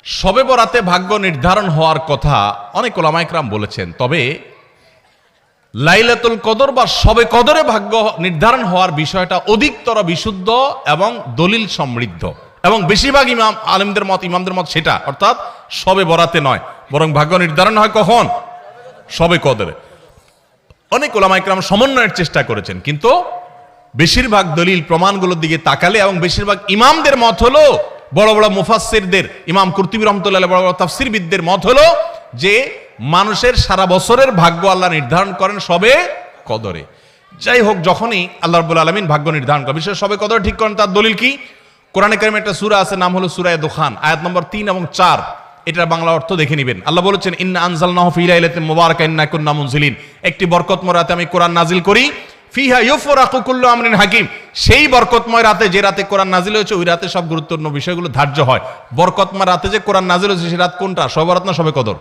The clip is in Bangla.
শবে বরাতে ভাগ্য নির্ধারণ হওয়ার কথা অনেক ওলামা ইকরাম বলেছেন, তবে লাইলাতুল কদর বা শবে কদরে ভাগ্য নির্ধারণ হওয়ার বিষয়টা অধিকতর বিশুদ্ধ এবং দলিল সমৃদ্ধ, এবং বেশিরভাগ ইমামদের মত সেটা, অর্থাৎ শবে বরাতে নয়, বরং ভাগ্য নির্ধারণ হয় কখন? শবে কদরে। অনেক ওলামা ইকরাম সমন্বয়ের চেষ্টা করেছেন, কিন্তু বেশিরভাগ দলিল প্রমাণগুলোর দিকে তাকালে এবং বেশিরভাগ ইমামদের মত হলো, বড় বড় মুফাসসিরদের, ইমাম কুরতুবী রাহমাতুল্লাহ, বড় বড় তাফসীরবিদদের মত হলো যে মানুষের সারা বছরের ভাগ্য আল্লাহ নির্ধারণ করেন শবে কদরে। যাই হোক, যখনই আল্লাহ রাব্বুল আলামিন ভাগ্য নির্ধারণ করেন, বিশেষ শবে কদর ঠিক করেন, তার দলিল কি? কোরআনে কারিমে একটা সূরা আছে, নাম হলো সূরা দুখান, আয়াত নম্বর 3 এবং 4। এটার বাংলা অর্থ দেখে নেবেন। আল্লাহ বলেছেন, ইন্না আনজালনাহু ফি লাইলাতিন মুবারাকাতিন ইন্না কুন্না মুনজিলিন, একটি বরকতময় রাতে আমি কোরআন নাজিল করি, ফিহা ইউফরাকু কুল্লু আমরিন হাকিম, সেই বরকতময় রাতে, যে রাতে কোরআন নাজিল হয়েছে, ওই রাতে সব গুরুত্বপূর্ণ বিষয়গুলো ধার্য হয়। বরকতময় রাতে যে কোরআন নাজিল হয়েছে, সেই রাত কোনটা? শবে বরাত না শবে কদর?